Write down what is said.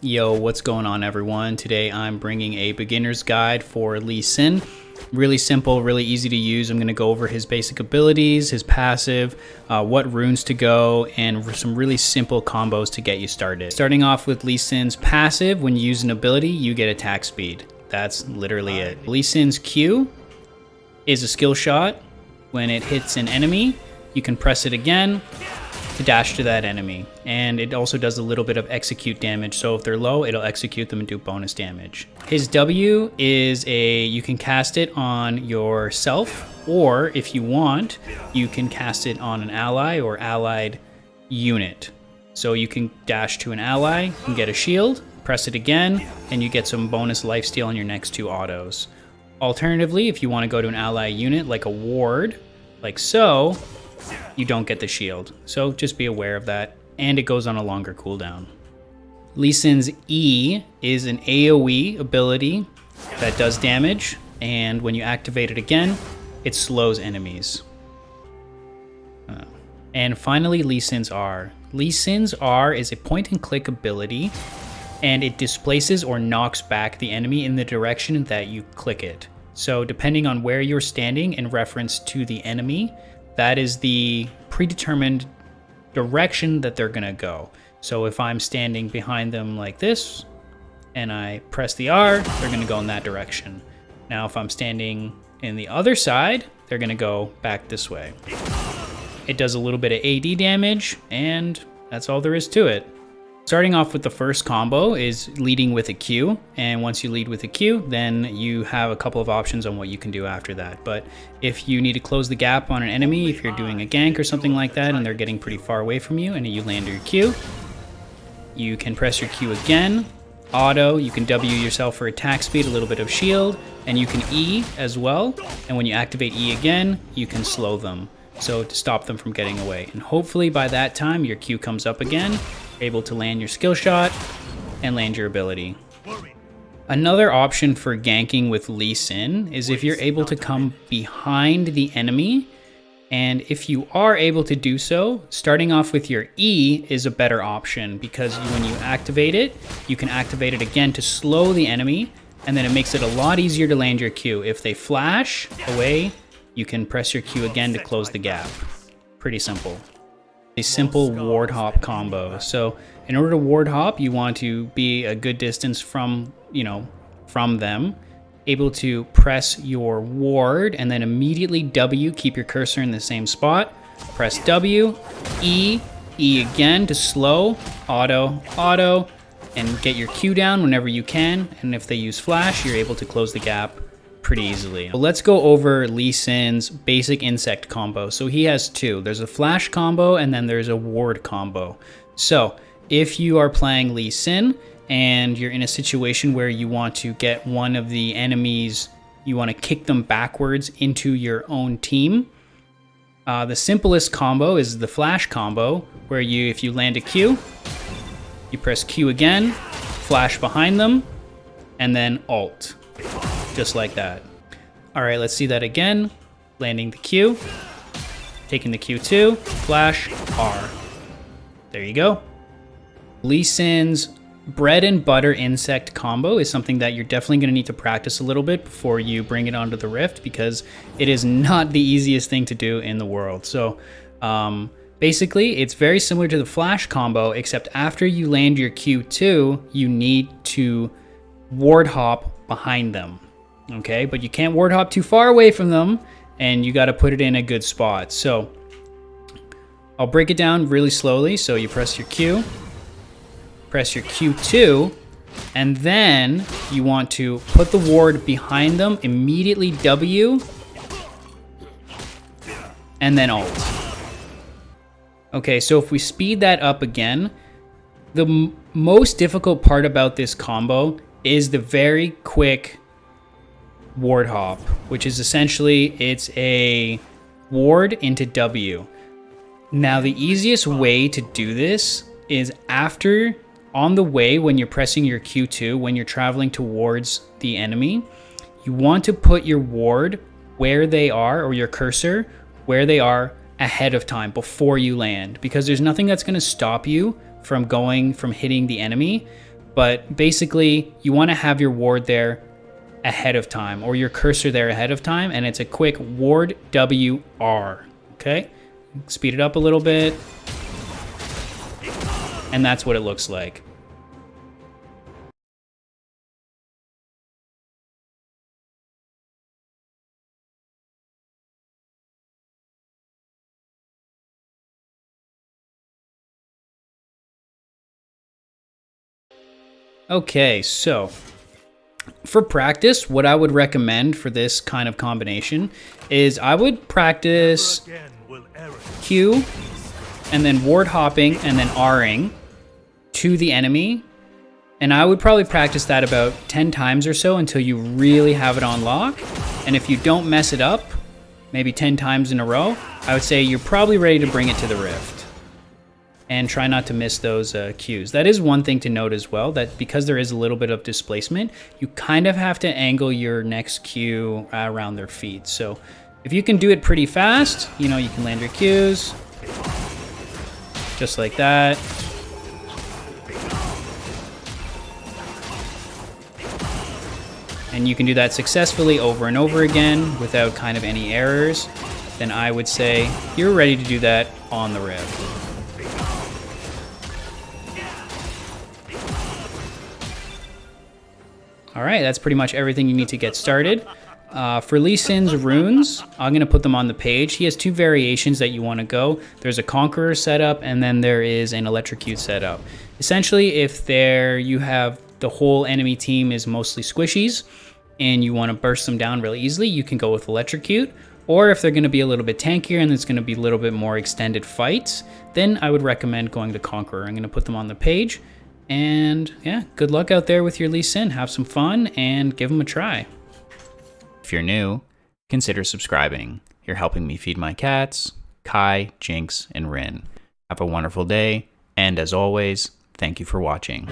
Yo, what's going on everyone? Today I'm bringing a beginner's guide for Lee Sin. Really simple, really easy to use. I'm going to go over his basic abilities, his passive, what runes to go, and some really simple combos to get you started. Starting off with Lee Sin's passive, when you use an ability, you get attack speed. That's literally it. Lee Sin's Q is a skill shot. When it hits an enemy, you can press it again to dash to that enemy, and it also does a little bit of execute damage, so if they're low it'll execute them and do bonus damage. His W is you can cast it on yourself, or if you want you can cast it on an ally or allied unit. So you can dash to an ally and get a shield, press it again, and you get some bonus lifesteal on your next two autos. Alternatively, if you want to go to an ally unit like a ward, like so, you don't get the shield, so just be aware of that, and it goes on a longer cooldown. Lee Sin's E is an AoE ability that does damage, and when you activate it again, it slows enemies. And finally, Lee Sin's R. Lee Sin's R is a point-and-click ability, and it displaces or knocks back the enemy in the direction that you click it. So depending on where you're standing in reference to the enemy, that is the predetermined direction that they're gonna go. So if I'm standing behind them like this and I press the R, they're gonna go in that direction. Now if I'm standing in the other side, they're gonna go back this way. It does a little bit of AD damage, and that's all there is to it. Starting off with the first combo is leading with a Q, and once you lead with a Q, then you have a couple of options on what you can do after that. But if you need to close the gap on an enemy, if you're doing a gank or something like that and they're getting pretty far away from you and you land your Q, you can press your Q again, auto, you can W yourself for attack speed, a little bit of shield, and you can E as well, and when you activate E again, you can slow them, so to stop them from getting away. And hopefully by that time your Q comes up again, able to land your skill shot and land your ability. Another option for ganking with Lee Sin is if you're able to come behind the enemy, and if you are able to do so, starting off with your E is a better option, because when you activate it, you can activate it again to slow the enemy, and then it makes it a lot easier to land your Q. If they flash away, you can press your Q again to close the gap. Pretty simple. A simple ward hop combo. So in order to ward hop, you want to be a good distance from them, able to press your ward and then immediately W, keep your cursor in the same spot, press W, E again to slow, auto, and get your Q down whenever you can, and if they use flash, you're able to close the gap pretty easily. Well, let's go over Lee Sin's basic insect combo. So he has two. There's a flash combo and then there's a ward combo. So if you are playing Lee Sin and you're in a situation where you want to get one of the enemies, you want to kick them backwards into your own team, the simplest combo is the flash combo, where if you land a Q, you press Q again, flash behind them, and then alt. Just like that. All right, let's see that again. Landing the Q, taking the Q2, flash, R. There you go. Lee Sin's bread and butter insect combo is something that you're definitely going to need to practice a little bit before you bring it onto the Rift, because it is not the easiest thing to do in the world. So basically, it's very similar to the flash combo, except after you land your Q2, you need to ward hop behind them. Okay, but you can't ward hop too far away from them, and you got to put it in a good spot. So I'll break it down really slowly. So you press your Q, press your Q2, and then you want to put the ward behind them, immediately W, and then alt. Okay, so if we speed that up again, the most difficult part about this combo is the very quick ward hop, which is essentially it's a ward into W. Now the easiest way to do this is on the way when you're pressing your Q2, when you're traveling towards the enemy, you want to put your ward where they are, or your cursor where they are ahead of time before you land, because there's nothing that's going to stop you from hitting the enemy But basically, you want to have your ward there ahead of time, or your cursor there ahead of time, and it's a quick ward WR. Okay, speed it up a little bit, and that's what it looks like. Okay, so for practice, what I would recommend for this kind of combination is I would practice Q and then ward hopping and then R'ing to the enemy. And I would probably practice that about 10 times or so until you really have it on lock. And if you don't mess it up, maybe 10 times in a row, I would say you're probably ready to bring it to the Rift. And try not to miss those Qs. That is one thing to note as well, that because there is a little bit of displacement, you kind of have to angle your next Q around their feet. So if you can do it pretty fast, you know, you can land your Qs, just like that. And you can do that successfully over and over again without kind of any errors, then I would say you're ready to do that on the Rift. All right, that's pretty much everything you need to get started. For Lee Sin's runes, I'm going to put them on the page. He has two variations that you want to go. There's a Conqueror setup, and then there is an Electrocute setup. Essentially, if you have the whole enemy team is mostly squishies, and you want to burst them down really easily, you can go with Electrocute. Or if they're going to be a little bit tankier and it's going to be a little bit more extended fights, then I would recommend going to Conqueror. I'm going to put them on the page. And yeah, good luck out there with your Lee Sin. Have some fun and give them a try. If you're new, consider subscribing. You're helping me feed my cats, Kai, Jinx, and Rin. Have a wonderful day, and as always, thank you for watching.